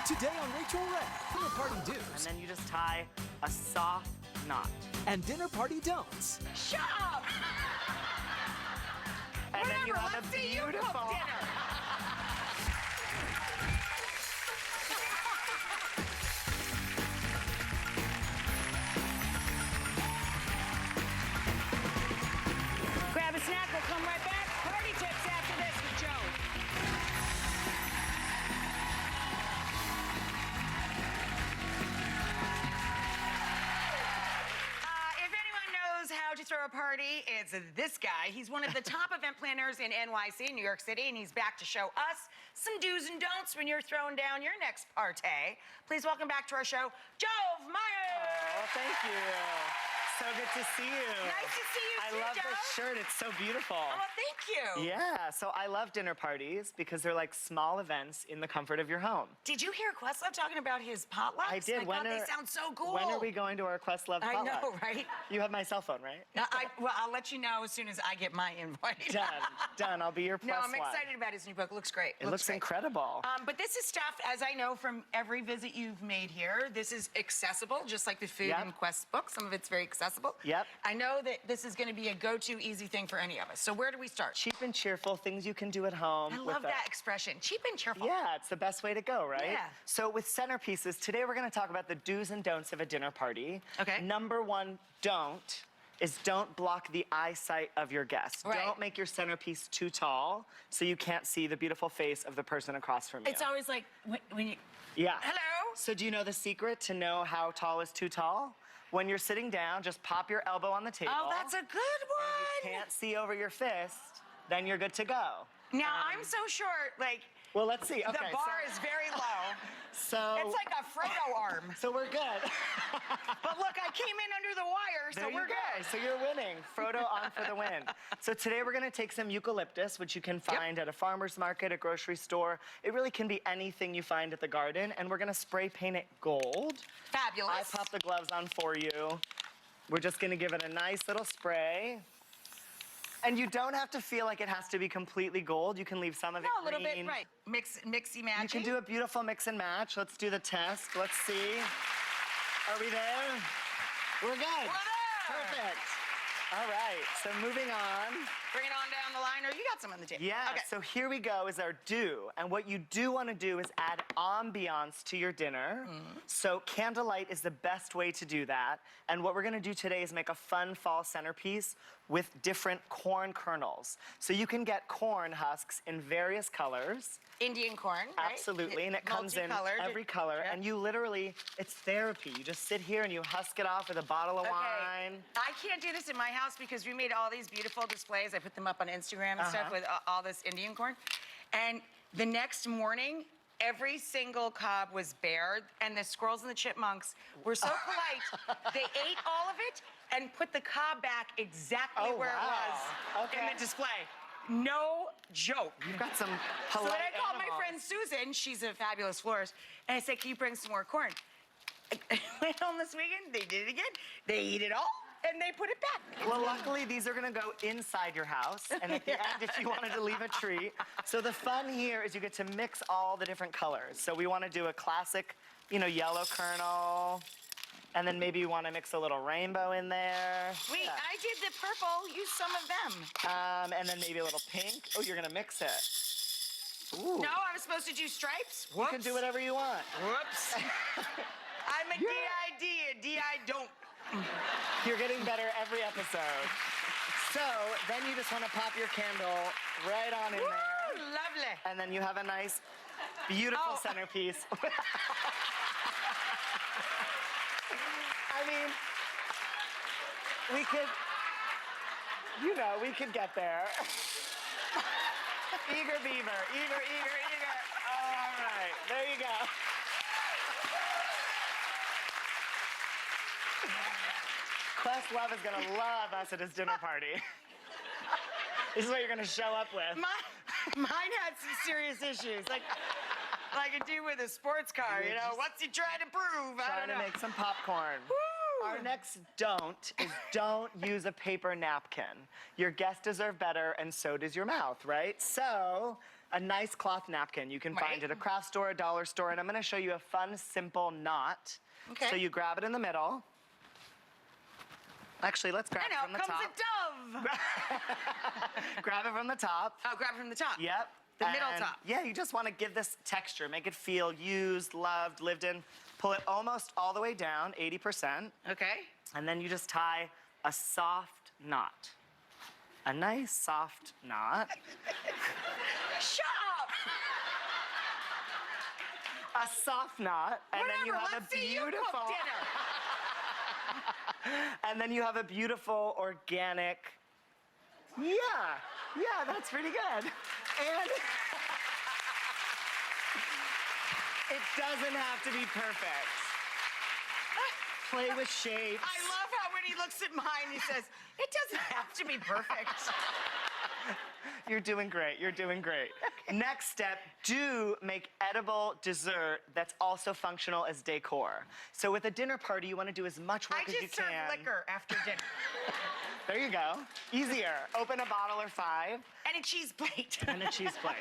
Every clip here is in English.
Today on Rachael Ray, dinner party And do's then you just tie a soft knot. and dinner party don'ts. Shut up! And then you Whatever, have let's a see you cook beautiful... dinner. Grab a snack, we'll come right back. Party tips after this with Joe. If anyone knows how to throw a party, it's this guy. He's one of the top event planners in NYC, New York City, and he's back to show us some do's and don'ts when you're throwing down your next party. Please welcome back to our show, Jove Meyer. Oh, thank you. So good to see you. Nice to see you I too, love Joe. this shirt. It's so beautiful. Oh, thank you. Yeah, so I love dinner parties because they're like small events in the comfort of your home. Did you hear Questlove talking about his potlucks? I did. I thought they sound so cool. When are we going to our Questlove potluck? I know, right? You have my cell phone, right? Well, I'll let you know as soon as I get my invite. Done. I'll be your plus No, I'm one. excited about his new book. It looks great. It looks great. incredible. But this is stuff, as I know from every visit you've made here, this is accessible, just like the food Yep. and Quest book. Some of it's very accessible. Yep. I know that this is going to be a go-to easy thing for any of us. So where do we start? Cheap and cheerful, things you can do at home. I with love that expression. Cheap and cheerful. Yeah, it's the best way to go, right? Yeah. So with centerpieces, today we're gonna talk about the do's and don'ts of a dinner party. Okay. Number one don't is don't block the eyesight of your guests. Right. Don't make your centerpiece too tall so you can't see the beautiful face of the person across from you. It's always like when you... Yeah. Hello? So do you know the secret to know how tall is too tall? When you're sitting down, just pop your elbow on the table. Oh, that's a good If you one. can't see over your fist, then you're good to go. Now, I'm so short, like, Well, let's see. Okay, the bar is very low. so It's like a Frodo arm. so we're good. But look, I came in under the wire, so There you we're go. good. So you're winning. Frodo on for the win. So today we're gonna take some eucalyptus, which you can find at a farmer's market, a grocery store. It really can be anything you find at the garden, and we're gonna spray paint it gold. Fabulous. I popped the gloves on for you. We're just gonna give it a nice little spray. And you don't have to feel like it has to be completely gold. You can leave some of it No, a little bit, green. right. Mixy matchy. You can do a beautiful mix and match. Let's do the test. Let's see. Are we there? We're good. We're there. Perfect. All right, so moving on. Bring it on down the line, or you got some on the table. Yeah, Okay. so here we go is our do. And what you do want to do is add ambiance to your dinner. So candlelight is the best way to do that. And what we're going to do today is make a fun fall centerpiece with different corn kernels. So you can get corn husks in various colors. Indian corn, right? Absolutely, and it comes in Multicolored. every color. Yeah. And you literally, it's therapy. You just sit here and you husk it off with a bottle of wine. I can't do this in my house because we made all these beautiful displays. I put them up on Instagram and stuff with all this Indian corn. And the next morning, every single cob was bare, and the squirrels and the chipmunks were so polite. They ate all of it and put the cob back exactly Oh, where wow. it was Okay. in the display. No joke. You've got some So polite then I called my animals. friend Susan, she's a fabulous florist, and I said, can you bring some more corn? I went home this weekend, they did it again. They eat it all, and they put it back. Well, luckily, these are gonna go inside your house, and at the end, if you wanted to leave a treat. So the fun here is you get to mix all the different colors. So we wanna do a classic, yellow kernel, and then maybe you wanna mix a little rainbow in there. Wait, Yeah. I did the purple, use some of them. And then maybe a little pink. Oh, you're gonna mix it. Ooh. No, I was supposed to do stripes. You can do whatever you want. Whoops. I'm a DID, a DI don't. You're getting better every episode. So then you just wanna pop your candle right on in Woo, there. lovely. And then you have a nice, beautiful Oh. centerpiece. I mean, we could get there. Eager beaver, eager. All right, there you go. Questlove is gonna love us at his dinner party. This is what you're gonna show up with. Mine had some serious issues, like a dude with a sports car, what's he trying to prove? I Trying don't to know. make some popcorn. Woo! Our next don't is don't use a paper napkin. Your guests deserve better, and so does your mouth, right? So a nice cloth napkin. You can Right. find it at a craft store, a dollar store, and I'm gonna show you a fun, simple knot. Okay. So you grab it in the middle. Actually, let's grab I it know, from the comes top. a dove. Grab it from the top. Oh, grab it from the top. Yep. The middle And, top. Yeah, you just want to give this texture, make it feel used, loved, lived in. Pull it almost all the way down, 80%, Okay. and then you just tie a soft knot. A nice soft knot. Shut up. A soft knot, and then you Whatever, have let's a see you cook beautiful. dinner. And then you have a beautiful organic. Yeah, that's pretty good. And it doesn't have to be perfect. Play with shapes. I love how when he looks at mine, he says, it doesn't have to be perfect. You're doing great. You're doing great. Next step, do make edible dessert that's also functional as decor. So with a dinner party, you want to do as much work I as you just serve can. liquor after dinner. There you go. Easier. Open a bottle or 5 And a cheese plate. and a cheese plate.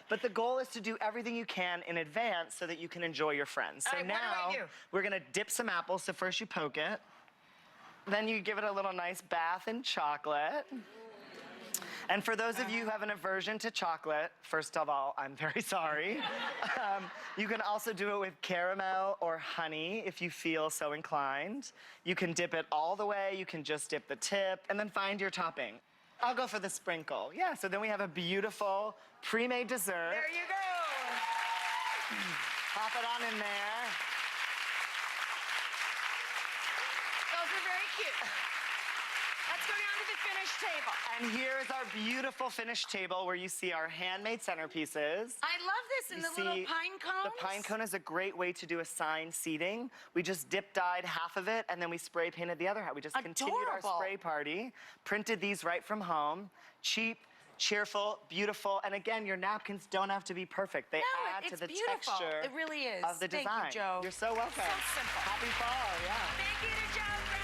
But the goal is to do everything you can in advance so that you can enjoy your friends. So All right, what do I now do? we're gonna dip some apples. So first you poke it. Then you give it a little nice bath in chocolate. And for those of you who have an aversion to chocolate, first of all, I'm very sorry. You can also do it with caramel or honey if you feel so inclined. You can dip it all the way, you can just dip the tip, and then find your topping. I'll go for the sprinkle. Yeah, so then we have a beautiful pre-made dessert. There you go. Pop it on in there. Those are very cute. Let's go down to the finished table. And here is our beautiful finished table where you see our handmade centerpieces. I love this in You the little see, pine cones. The pine cone is a great way to do assigned seating. We just dip dyed half of it and then we spray painted the other half. We just continued our Adorable. spray party, printed these right from home. Cheap, cheerful, beautiful, and again, your napkins don't have to be perfect. They No, add to it's the beautiful. texture It really is. of the Thank design. you, Joe. You're so welcome. So simple. Happy fall, yeah. Thank you to Jove